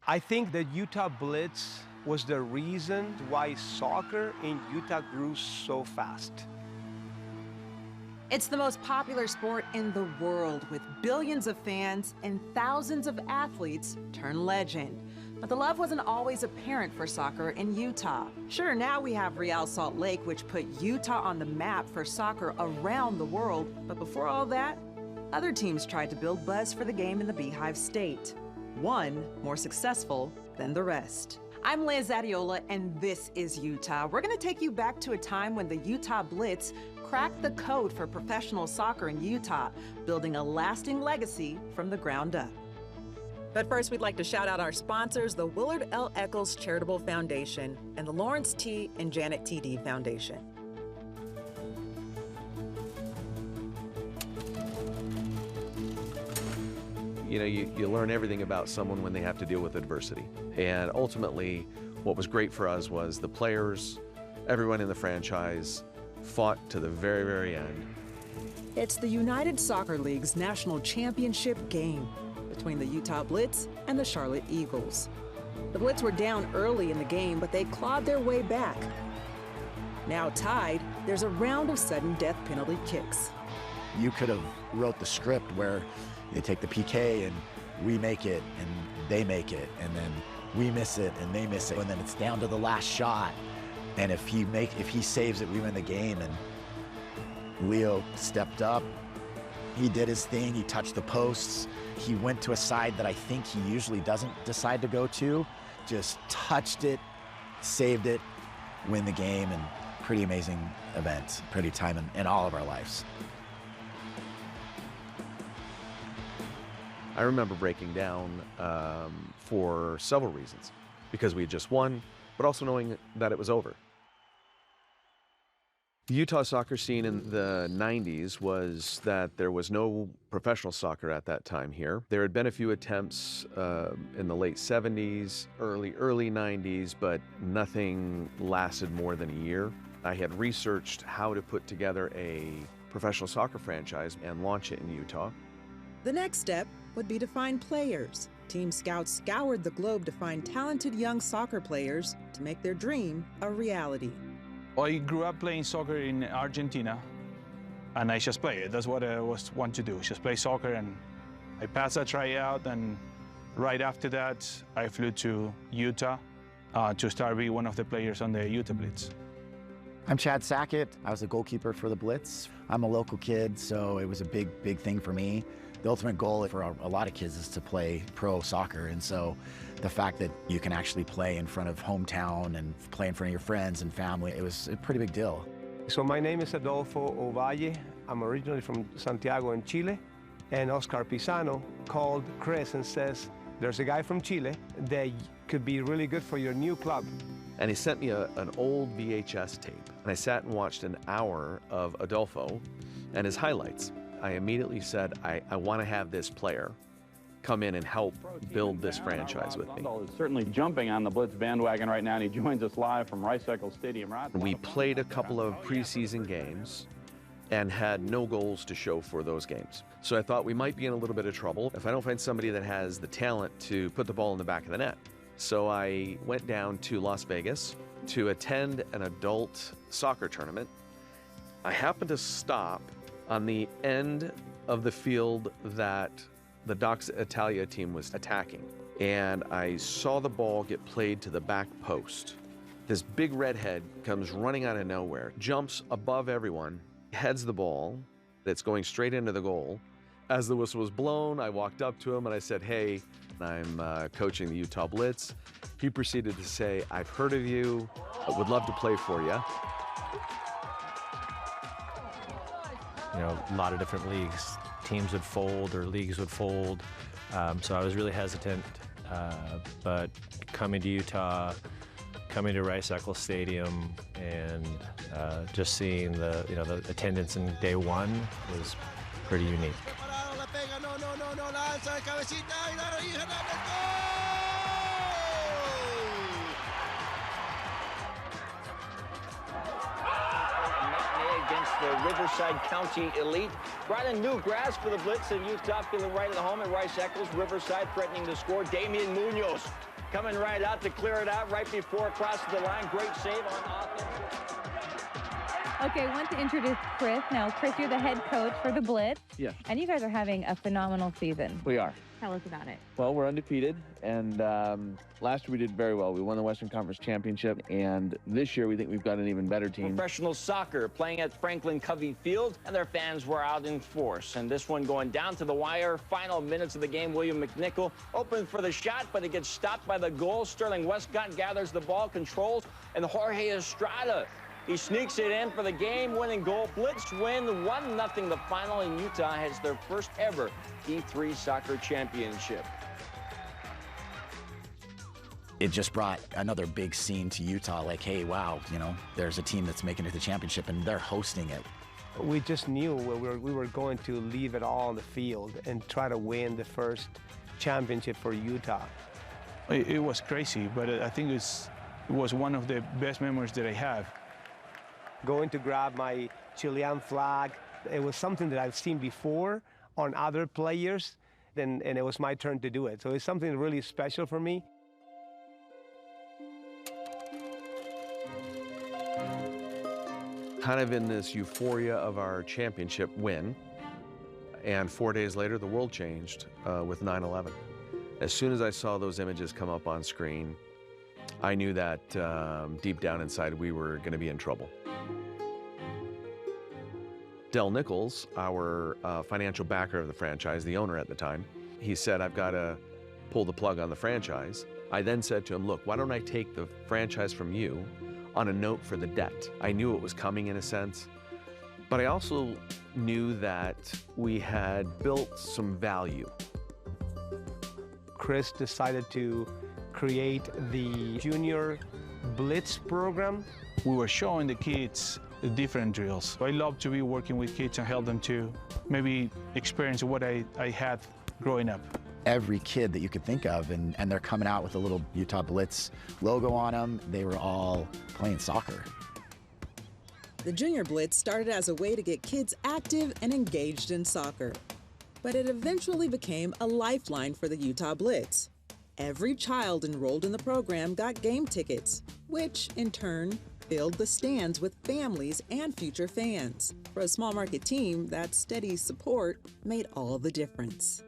I think the Utah Blitz was the reason why soccer in Utah grew so fast. It's the most popular sport in the world, with billions of fans and thousands of athletes turn legend. But the love wasn't always apparent for soccer in Utah. Sure, now we have Real Salt Lake, which put Utah on the map for soccer around the world. But before all that, other teams tried to build buzz for the game in the Beehive State. One more successful than the rest. I'm Liz Adiola, and this is Utah. We're going to take you back to a time when the Utah Blitz cracked the code for professional soccer in Utah, building a lasting legacy from the ground up. But first, we'd like to shout out our sponsors, the Willard L. Eccles Charitable Foundation and the Lawrence T. and Janet T.D. Foundation. You know, you learn everything about someone when they have to deal with adversity. And ultimately, what was great for us was the players, everyone in the franchise, fought to the very, very end. It's the United Soccer League's national championship game between the Utah Blitz and the Charlotte Eagles. The Blitz were down early in the game, but they clawed their way back. Now tied, there's a round of sudden death penalty kicks. You could have wrote the script where they take the PK and we make it and they make it, and then we miss it and they miss it, and then it's down to the last shot. And if he saves it, we win the game. And Leo stepped up. He did his thing. He touched the posts. He went to a side that I think he usually doesn't decide to go to. Just touched it, saved it, win the game, and pretty amazing event, pretty time in all of our lives. I remember breaking down for several reasons, because we had just won, but also knowing that it was over. The Utah soccer scene in the 90s was that there was no professional soccer at that time here. There had been a few attempts in the late 70s, early 90s, but nothing lasted more than a year. I had researched how to put together a professional soccer franchise and launch it in Utah. The next step would be to find players. Team scouts scoured the globe to find talented young soccer players to make their dream a reality. I grew up playing soccer in Argentina, and I just play it. That's what I want to do, just play soccer. And I passed a tryout, and right after that, I flew to Utah to start being one of the players on the Utah Blitz. I'm Chad Sackett. I was a goalkeeper for the Blitz. I'm a local kid, so it was a big thing for me. The ultimate goal for a lot of kids is to play pro soccer, and so the fact that you can actually play in front of hometown and play in front of your friends and family, it was a pretty big deal. So my name is Adolfo Ovalle. I'm originally from Santiago in Chile, and Oscar Pisano called Chris and says, there's a guy from Chile that could be really good for your new club. And he sent me an old VHS tape, and I sat and watched an hour of Adolfo and his highlights. I immediately said, I want to have this player come in and help build this franchise with me. Is certainly jumping on the Blitz bandwagon right now, and he joins us live from Rice Eccles Stadium. We played a couple of preseason games and had no goals to show for those games. So I thought we might be in a little bit of trouble if I don't find somebody that has the talent to put the ball in the back of the net. So I went down to Las Vegas to attend an adult soccer tournament. I happened to stop on the end of the field that the Docs Italia team was attacking. And I saw the ball get played to the back post. This big redhead comes running out of nowhere, jumps above everyone, heads the ball. It's going straight into the goal. As the whistle was blown, I walked up to him and I said, hey, I'm coaching the Utah Blitz. He proceeded to say, I've heard of you, I would love to play for you. You know, a lot of different leagues. Teams would fold or leagues would fold. So I was really hesitant, but coming to Utah, coming to Rice Eccles Stadium, and just seeing the attendance in day one was pretty unique. The Riverside County Elite. Brought in new grass for the Blitz, and Utah feeling right at home at Rice Eccles. Riverside threatening to score. Damian Munoz coming right out to clear it out right before it crosses the line. Great save on offense. Okay, I want to introduce Chris. Now, Chris, you're the head coach for the Blitz. Yeah. And you guys are having a phenomenal season. We are. Tell us about it. Well, we're undefeated, and last year we did very well. We won the Western Conference Championship, and this year we think we've got an even better team. Professional soccer playing at Franklin Covey Field, and their fans were out in force. And this one going down to the wire. Final minutes of the game, William McNichol open for the shot, but it gets stopped by the goal. Sterling Westcott gathers the ball, controls, and Jorge Estrada, he sneaks it in for the game-winning goal. Blitz win 1-0 the final, and Utah has their first ever E3 soccer championship. It just brought another big scene to Utah, like, hey, wow, you know, there's a team that's making it to the championship and they're hosting it. We just knew we were going to leave it all on the field and try to win the first championship for Utah. It was crazy, but I think it was one of the best memories that I have. Going to grab my Chilean flag, it was something that I've seen before on other players, and it was my turn to do it. So it's something really special for me. Kind of in this euphoria of our championship win, and 4 days later, the world changed with 9/11. As soon as I saw those images come up on screen, I knew that deep down inside we were going to be in trouble. Del Nichols, our financial backer of the franchise, the owner at the time, he said, I've got to pull the plug on the franchise. I then said to him, look, why don't I take the franchise from you on a note for the debt? I knew it was coming in a sense, but I also knew that we had built some value. Chris decided to create the Junior Blitz program. We were showing the kids the different drills. I love to be working with kids and help them to maybe experience what I had growing up. Every kid that you could think of, and they're coming out with a little Utah Blitz logo on them. They were all playing soccer. The Junior Blitz started as a way to get kids active and engaged in soccer. But it eventually became a lifeline for the Utah Blitz. Every child enrolled in the program got game tickets, which, in turn, filled the stands with families and future fans. For a small market team, that steady support made all the difference.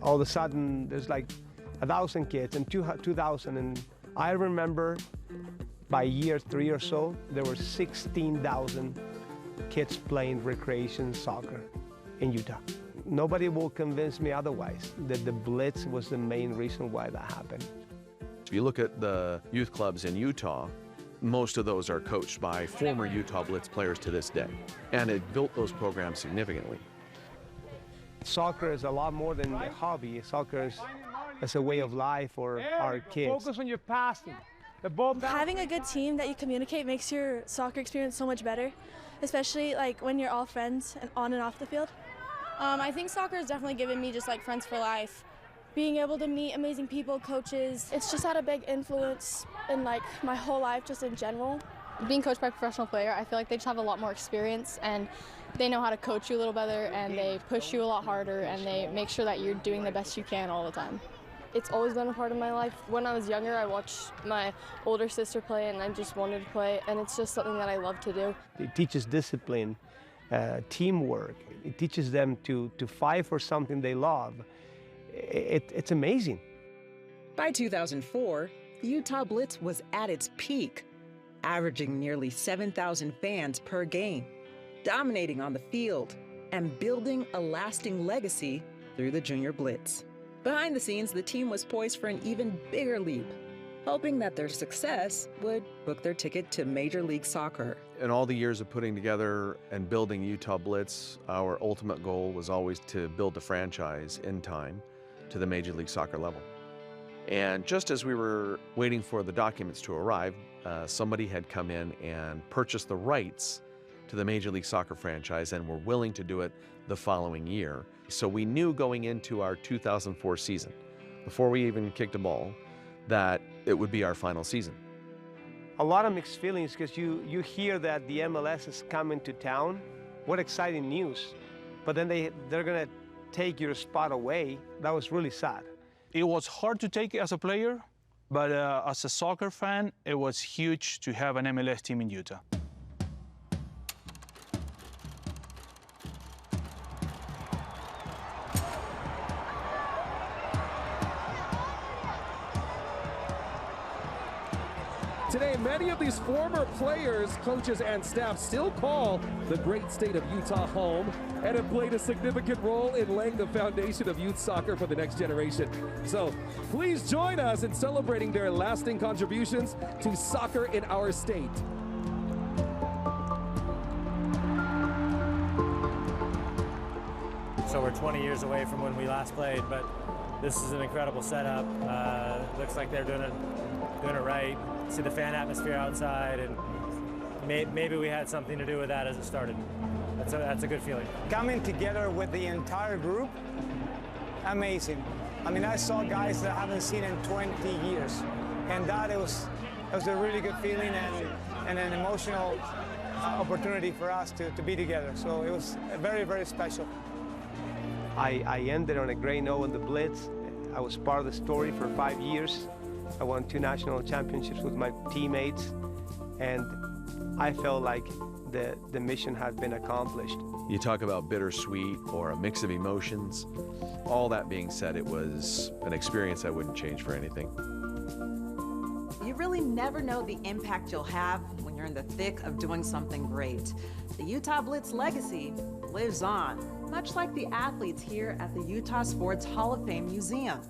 All of a sudden, there's like 1,000 kids and 2,000. And I remember by year 3 or so, there were 16,000 kids playing recreation soccer in Utah. Nobody will convince me otherwise that the Blitz was the main reason why that happened. If you look at the youth clubs in Utah, most of those are coached by former Utah Blitz players to this day, and it built those programs significantly. Soccer is a lot more than a hobby. Soccer is a way of life for our kids. Focus on your passing. Having a good team that you communicate makes your soccer experience so much better, especially like when you're all friends and on and off the field. I think soccer has definitely given me just like friends for life. Being able to meet amazing people, coaches, it's just had a big influence in like my whole life just in general. Being coached by a professional player, I feel like they just have a lot more experience and they know how to coach you a little better and they push you a lot harder and they make sure that you're doing the best you can all the time. It's always been a part of my life. When I was younger, I watched my older sister play and I just wanted to play, and it's just something that I love to do. It teaches discipline, teamwork. It teaches them to fight for something they love. It's amazing. By 2004, the Utah Blitz was at its peak, averaging nearly 7,000 fans per game, dominating on the field, and building a lasting legacy through the Junior Blitz. Behind the scenes, the team was poised for an even bigger leap, hoping that their success would book their ticket to Major League Soccer. In all the years of putting together and building Utah Blitz, our ultimate goal was always to build a franchise in time to the Major League Soccer level. And just as we were waiting for the documents to arrive, somebody had come in and purchased the rights to the Major League Soccer franchise and were willing to do it the following year. So we knew going into our 2004 season, before we even kicked a ball, that it would be our final season. A lot of mixed feelings because you hear that the MLS is coming to town. What exciting news. But then they're going to take your spot away. That was really sad. It was hard to take as a player, But as a soccer fan, it was huge to have an MLS team in Utah. Today, many of these former players, coaches, and staff still call the great state of Utah home and have played a significant role in laying the foundation of youth soccer for the next generation. So please join us in celebrating their lasting contributions to soccer in our state. So we're 20 years away from when we last played, but this is an incredible setup. Looks like they're doing it right. See the fan atmosphere outside, and maybe we had something to do with that as it started. That's a good feeling. Coming together with the entire group, amazing. I mean, I saw guys that I haven't seen in 20 years, and it was a really good feeling and an emotional opportunity for us to be together. So it was very, very special. I ended on a great note on the Blitz. I was part of the story for 5 years. I won 2 national championships with my teammates, and I felt like the mission had been accomplished. You talk about bittersweet or a mix of emotions. All that being said, it was an experience I wouldn't change for anything. You really never know the impact you'll have when you're in the thick of doing something great. The Utah Blitz legacy lives on, much like the athletes here at the Utah Sports Hall of Fame Museum.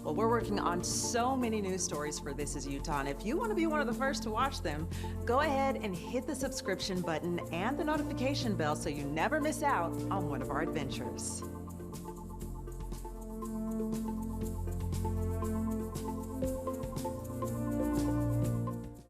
Well, we're working on so many news stories for This Is Utah, and if you want to be one of the first to watch them, go ahead and hit the subscription button and the notification bell so you never miss out on one of our adventures.